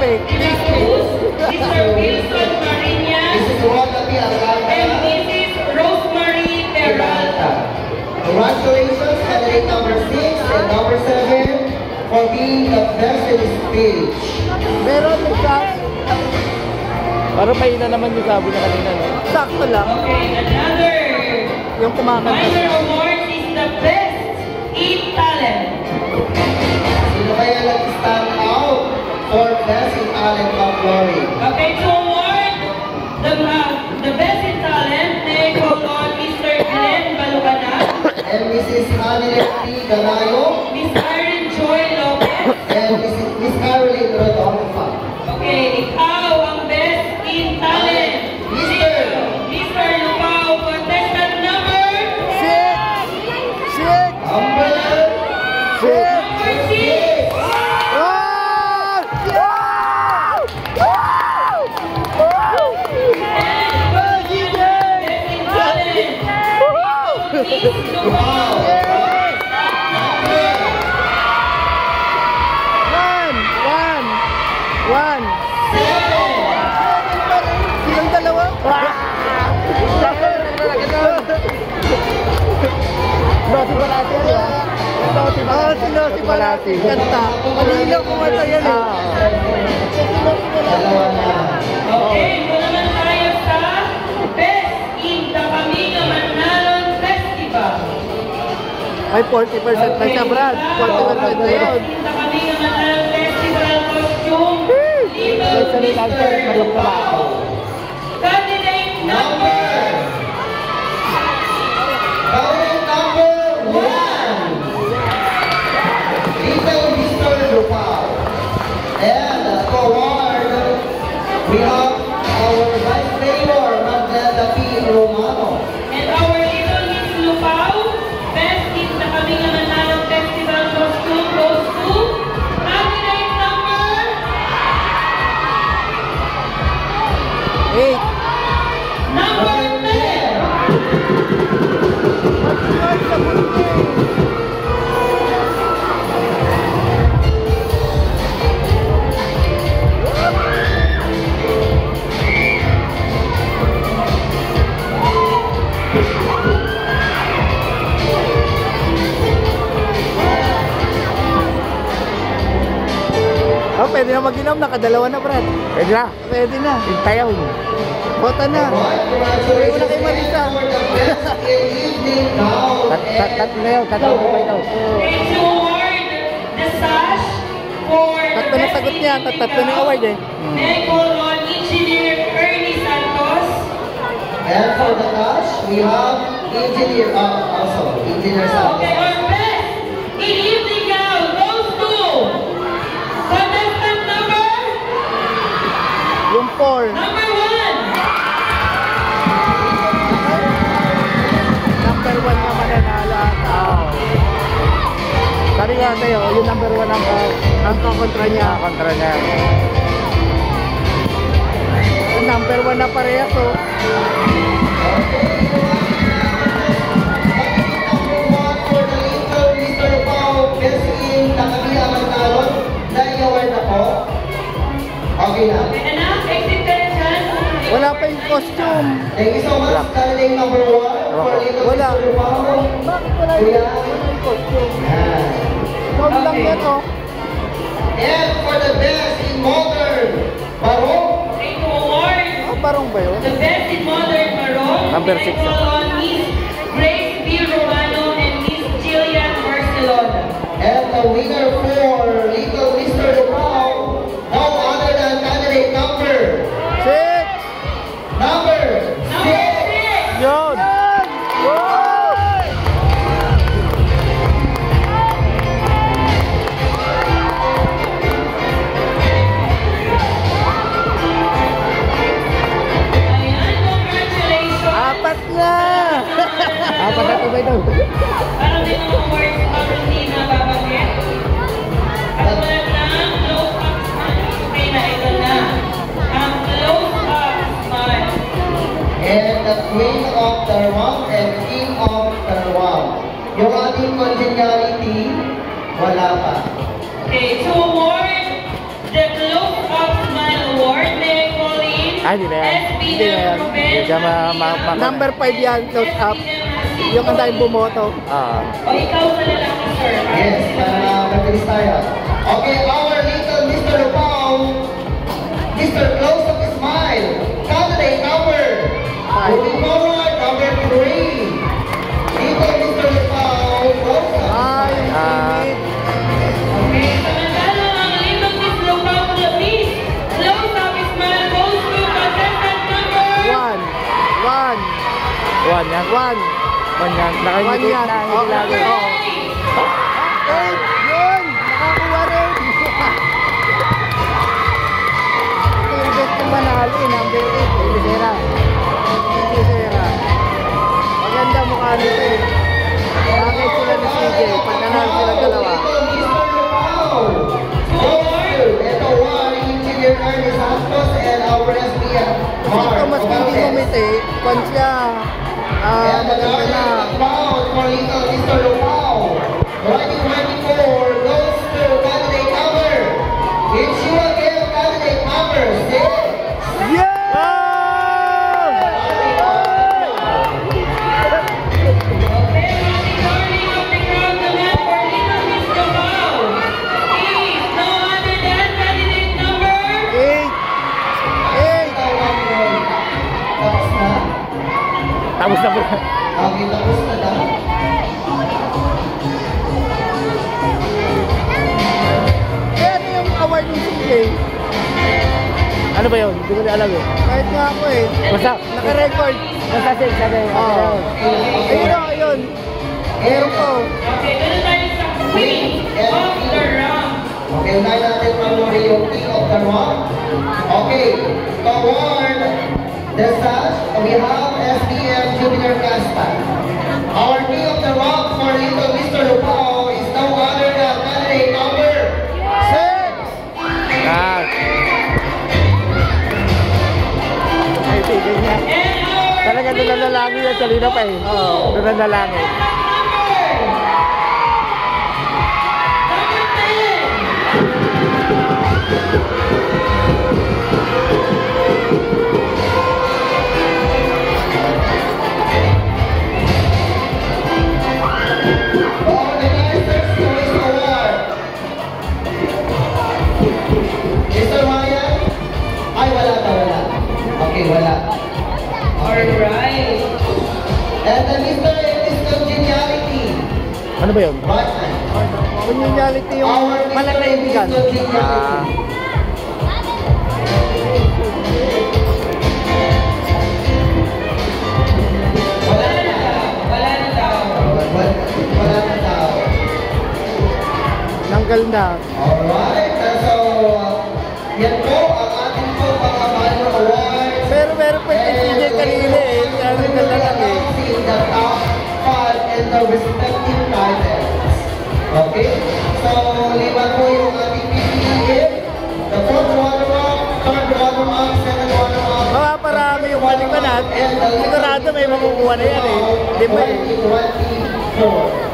fake. Mr. Wilson Marinas. This is Rodapi Alcanta. And Mrs. Rosemary Peralta. Congratulations, candidate number 6 and number 7 for being the best in speech. Meron isa. Parang mahina naman yung sabi niya kanina, no? Sakto lang. Okay, another. Yung kumakanta. Minor award is the best in talent. Sino kaya nag-stand out for best in talent of glory? Okay, to award the best in talent, they call on Mr. Glenn Balubana, And Mrs. Hanile P. Ganayo, Miss Erin Joy Lopez, and Miss Caroline Rodolfo. okay, ikaw ang best in talent. Mr. Lupao, contestant number? Six! Number 6. Oh! One! Silang dalawa? Losi Balati yan, ah? Si Balati. Kanta. Malinaw kung ito yan, eh. Dalawa na. Okay, ito naman tayo sa Best in the Kaminga Mannaron Festival. Ay, 40% na siya, Brad. 40% na yun. Best in the Kaminga Mannaron Festival costume. Little Mr. Candidate number. Candidate number 1. Little Mr. Lupao. And to award, we have our Vice Mayor, Magdalena P. Romano. And our little Miss Lupao, Best in the Kaminga Mannaron Festival costume goes to candidate number 8. number 10. Oh, pwede na mag-inom. Nakadalawa na, Brad. Pwede na. Pwede na. Hintayaw. Bota na. Pwede na kay Marisa. Tatlo na yun. Tatlo na yun. Okay, to award the sash for Tatlo na sagot niya. Tatlo na award, eh. they call on Engineer Ernie Santos. And for the cash, we have Engineer Santos. Okay, our best in evening gown goes to contestant number Yung 4. number 1. Number 1 na mananalo at sabi nga sa'yo, yung number 1 ang kontra niya. Kontra niya. Yung number 1 na parehas, oh. For the little Mr. Lupao, best in the Kaminga Mannaron, na-award na po. Okay na. And now, exit tension. Wala pa yung costume. Thank you so much, candidate number 1 for little Wala. Mr. Lupao. Bakit wala yung costume? Yan. Ikaw lang yan, oh. And for the best in modern barong, Okay, to award Oh, barong ba yun? the best in modern barong. Number they 6. call on Miss Grace B. Romano and Miss Jillian Barcelona. and the winner for little Mr. Lupao, no other than candidate number 6! number Number 6. Yun! Ayan, congratulations. Apat na! Apat na ito ba ito? Parang din ang awards na hindi nababanggit. Katulad ng close up smile. Okay na, ito na. Ang close up smile. and the Queen of Tarawang and King of Tarawang. Yung ating congeniality, wala pa. Okay, to award the close up Hindi na yan. Hindi na yan. Hindi ka Number 5 yan, close up. Yung ang dahil bumoto. O ikaw sa lalaki, sir. Yes, para mabilis tayo. Okay, our little Mr. Lupao, Mr. Close Up Smile, candidate number, moving forward, number 3. Little Mr. Lupao, Close Up. Ay, limit. Okay, samantala ang little Miss Lupao Lapis. Close up is man goes to contestant number 1 yan. 1 yan. Nakangiti yan. na. Hindi lagi. Oo. Ay, yun! Nakakuha rin! Ito yung best yung manalo eh, number 8. Ilisera. Maganda mukha nito eh. Bakit sila ni CJ? Pag nanalo sila dalawa. Little Mr. Lupao. Ito, one, Engineer Ernie Santos and our SPF. Kasi ito mas hindi umiti, kung siya maganda na. For little Mr. Lupao. 2024 goes to candidate number. It's you again, candidate number 6. Yeah! Tapos na po. Okay, tapos na daw. Eh, ano yung award ng CJ? Ano ba yun? Hindi ko na alam eh. Kahit nga ako eh. Basta, Naka-record. basta sabi. Oo. Ayun o, ayun. Meron ko. Okay, doon tayo sa Queen of the Round. Okay, unahin natin ang yung King of the Rock. Okay, toward the sash, we have SBM Junior Casta. Our King of the Rock for little Mr. Lupao is no other than candidate number 6. Ah. Ay, sige niya. And our Talaga doon na lalangin yan. Salina pa eh. Doon na lalangin. Organizers Choice Award. Mr. Ryan? Ay, wala. Okay, wala. Alright. And the Mr. and Miss Congeniality. Ano ba yun? Right. Congeniality yung Our Mr. and malakaibigan. Miss Congeniality. Wala na daw. Wala na daw. Nanggal na. Alright, so yan po ang ating po mga Valor Awards. Pero meron pa yung CJ kanina eh. Sabi na lang eh. In the top 5 and the respective titles. Okay? So, lima po yung ating pipiliin. The fourth runner-up, third runner-up, second runner-up. Mga parami yung balikan natin. Sigurado may makukuha na yan eh. Di ba eh? 2024.